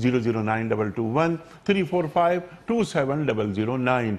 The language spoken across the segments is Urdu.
00921345270009।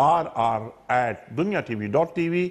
rr@dunyatv.tv।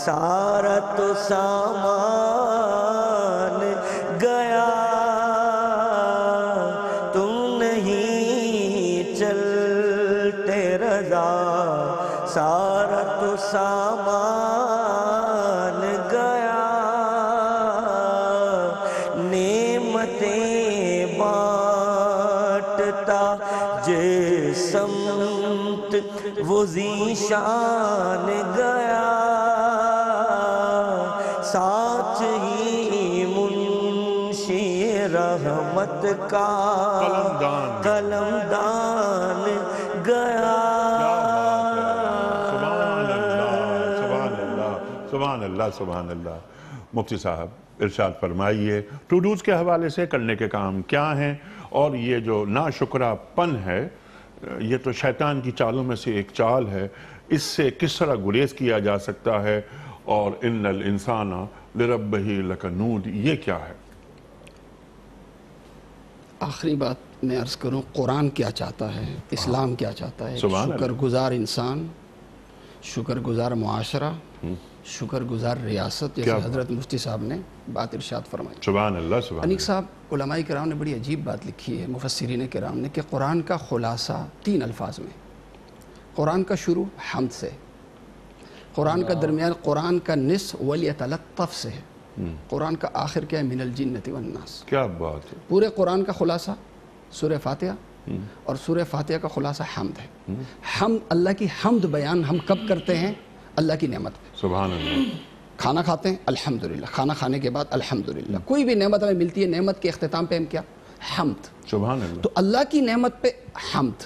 سارا تو سامان گیا، تم نہیں چلتے رضا، سارا تو سامان گیا، نعمتیں بانٹتا جس سمت وہ ذیشان گیا، ساتھ ہی منشی رحمت کا قلمدان گیا۔ سبحان اللہ، سبحان اللہ۔ مفتی صاحب ارشاد فرمائیے ٹوڈوز کے حوالے سے کرنے کے کام کیا ہیں، اور یہ جو ناشکرا پن ہے یہ تو شیطان کی چالوں میں سے ایک چال ہے، اس سے کس طرح گریز کیا جا سکتا ہے، اور ان الانسان لربہ لکنود یہ کیا ہے؟ آخری بات میں عرض کروں، قرآن کیا چاہتا ہے، اسلام کیا چاہتا ہے؟ سبحان شکر گزار انسان، شکر گزار معاشرہ، شکر گزار ریاست، جیسے حضرت مفتی صاحب نے بات ارشاد فرمائی۔ سبحان اللہ، سبحان انیق اللہ۔ صاحب علماء کرام نے بڑی عجیب بات لکھی ہے، مفسرین کرام نے، کہ قرآن کا خلاصہ 3 الفاظ میں، قرآن کا شروع حمد سے، قرآن کا درمیان، قرآن کا نصف وَلْيَتَلَطَّفْ سے ہے، قرآن کا آخر کیا ہے؟ مِنَ الْجِنَّةِ وَالنَّاسِ۔ کیا بات ہے! پورے قرآن کا خلاصہ سورہ فاتحہ، اور سورہ فاتحہ کا خلاصہ حمد ہے۔ حمد، اللہ کی حمد بیان ہم کب کرتے ہیں؟ اللہ کی نعمت پہ۔ سبحان اللہ۔ کھانا کھاتے ہیں الحمدللہ، کھانا کھانے کے بعد الحمدللہ، کوئی بھی نعمت ہمیں ملتی ہے، نعمت کے اختتام پہ ہم کیا؟ حمد۔ سبحان اللہ۔ تو اللہ کی نعمت پہ حمد۔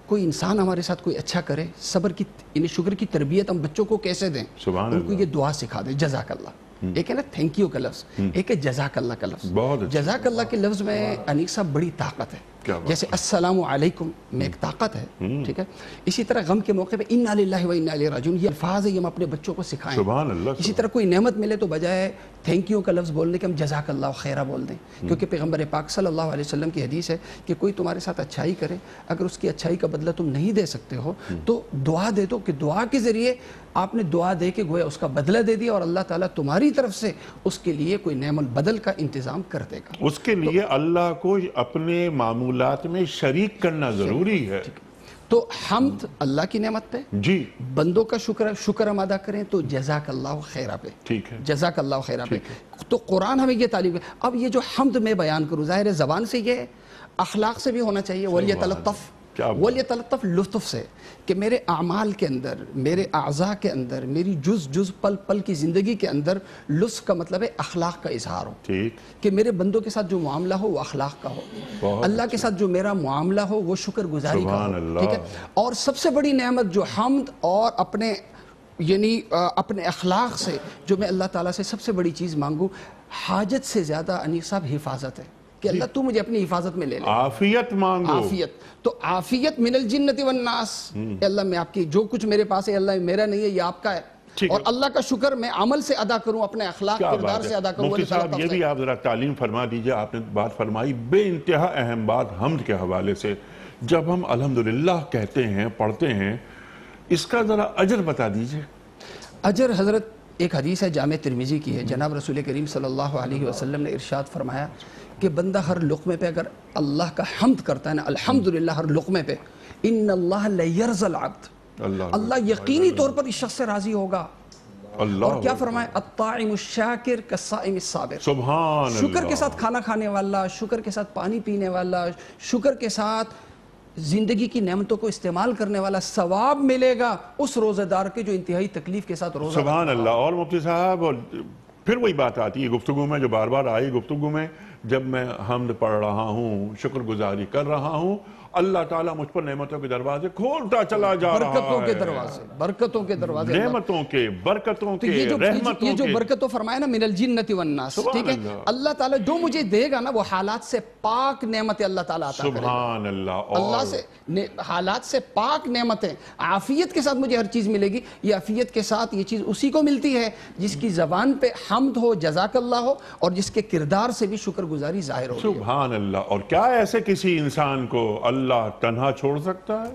کوئی انسان ہمارے ساتھ کوئی اچھا کرے، صبر کی، یعنی شکر کی تربیت ہم بچوں کو کیسے دیں؟ سبحان ان کو اللہ۔ یہ دعا سکھا دیں، جزاک اللہ۔ ایک ہے نا تھینک یو کا لفظ، ایک ہے جزاک اللہ کا لفظ۔ بہت اچھا۔ جزاک اللہ کے لفظ میں انیق صاحب بڑی طاقت ہے، جیسے السلام علیکم میں ایک طاقت ہے، ٹھیک ہے؟ اسی طرح غم کے موقع پہ انا للہ و انا الیہ راجعون، یہ الفاظ ہے، یہ ہم اپنے بچوں کو سکھائیں۔ سبحان اللہ۔ اسی طرح کوئی نعمت ملے تو بجائے تھینک یو کا لفظ بولنے کے ہم جزاک اللہ خیرہ بول دیں، کیونکہ پیغمبر پاک صلی اللہ علیہ وسلم کی حدیث ہے کہ کوئی تمہارے ساتھ اچھائی کرے، اگر اس کی اچھائی کا بدلہ تم نہیں دے سکتے ہو تو دعا دے دو، کہ دعا کے ذریعے آپ نے دعا دے کے گویا اس کا بدلہ دے دیا، اور اللہ تعالیٰ تمہاری طرف سے اس کے لیے کوئی نعم البدل کا انتظام کر دے گا۔ اس کے لیے اللہ کو اپنے معمولات میں شریک کرنا ضروری ہے۔ تو حمد اللہ کی نعمت پہ، جی بندوں کا شکر ہم ادا کریں تو جزاک اللہ خیرہ پہ، ٹھیک ہے، جزاک اللہ خیرہ پہ۔ تو قرآن ہمیں یہ تعلیم ہے۔ اب یہ جو حمد میں بیان کروں، ظاہر ہے زبان سے یہ ہے، اخلاق سے بھی ہونا چاہیے، وَلْيَتَلَطَّفْ، وَلْيَتَلَطَّفْ لطف سے، کہ میرے اعمال کے اندر، میرے اعضاء کے اندر، میری جز پل پل کی زندگی کے اندر لطف کا مطلب ہے اخلاق کا اظہار ہو، ٹھیک، کہ میرے بندوں کے ساتھ جو معاملہ ہو وہ اخلاق کا ہو، اللہ کے ساتھ جو میرا معاملہ ہو وہ شکر گزاری کا ہو، ٹھیک ہے؟ اور سب سے بڑی نعمت جو حمد اور اپنے اپنے اخلاق سے جو میں اللہ تعالیٰ سے سب سے بڑی چیز مانگوں، حاجت سے زیادہ انیق صاحب حفاظت ہے، کہ اللہ تو مجھے اپنی حفاظت میں لے لے، عافیت مانگو۔ عافیت، تو عافیت من الجنت والناس، کہ اللہ میں آپ کی جو کچھ میرے پاس ہے، اللہ میرا نہیں ہے، یہ آپ کا ہے، اور اللہ کا شکر میں عمل سے ادا کروں، اپنے اخلاق کردار سے ادا کروں۔ مفتی صاحب یہ بھی آپ ذرا تعلیم فرما دیجئے، آپ نے بات فرمائی بے انتہا اہم بات حمد کے حوالے سے، جب ہم الحمدللہ کہتے ہیں، پڑھتے ہیں، اس کا ذرا اجر بتا دیجئے۔ اجر، حضرت ایک حدیث ہے جامع ترمذی کی ہے، جناب رسول کریم صلی اللہ علیہ وسلم نے ارشاد فرمایا کہ بندہ ہر لقمے پہ اگر اللہ کا حمد کرتا ہے نا، الحمدللہ ہر لقمے پہ، ان اللہ لیرضی العبد، اللہ یقینی طور پر اس شخص سے راضی ہوگا۔ اور کیا فرمائے؟ الطاعم الشاکر کالصائم الصابر، سبحان اللہ، شکر کے ساتھ کھانا کھانے والا، شکر کے ساتھ پانی پینے والا، شکر کے ساتھ زندگی کی نعمتوں کو استعمال کرنے والا ثواب ملے گا اس روزہ دار کے جو انتہائی تکلیف کے ساتھ روزہ۔ سبحان اللہ۔ اور مفتی صاحب پھر وہی بات آتی ہے گفتگو میں، جو بار بار آئی گفتگو میں، جب میں حمد پڑھ رہا ہوں، شکر گزاری کر رہا ہوں، اللہ تعالیٰ مجھ پر نعمتوں کے دروازے کھولتا چلا جا رہا ہے، برکتوں کے دروازے، برکتوں کے دروازے، نعمتوں کے، برکتوں کے، یہ رحمتوں جو کے، برکتوں فرمایا نا من الجنت والناس، ٹھیک ہے؟ اللہ تعالیٰ جو مجھے دے گا نا وہ حالات سے پاک نعمتیں اللہ تعالیٰ عطا کرے گا۔ سبحان اللہ۔ اللہ سے حالات سے پاک نعمتیں، عافیت کے ساتھ مجھے ہر چیز ملے گی۔ یہ عافیت کے ساتھ یہ چیز اسی کو ملتی ہے جس کی زبان پہ حمد ہو، جزاک اللہ ہو، اور جس کے کردار سے بھی شکر گزاری ظاہر ہو۔ سبحان اللہ۔ اور کیا ایسے کسی انسان کو اللہ تنہا چھوڑ سکتا ہے؟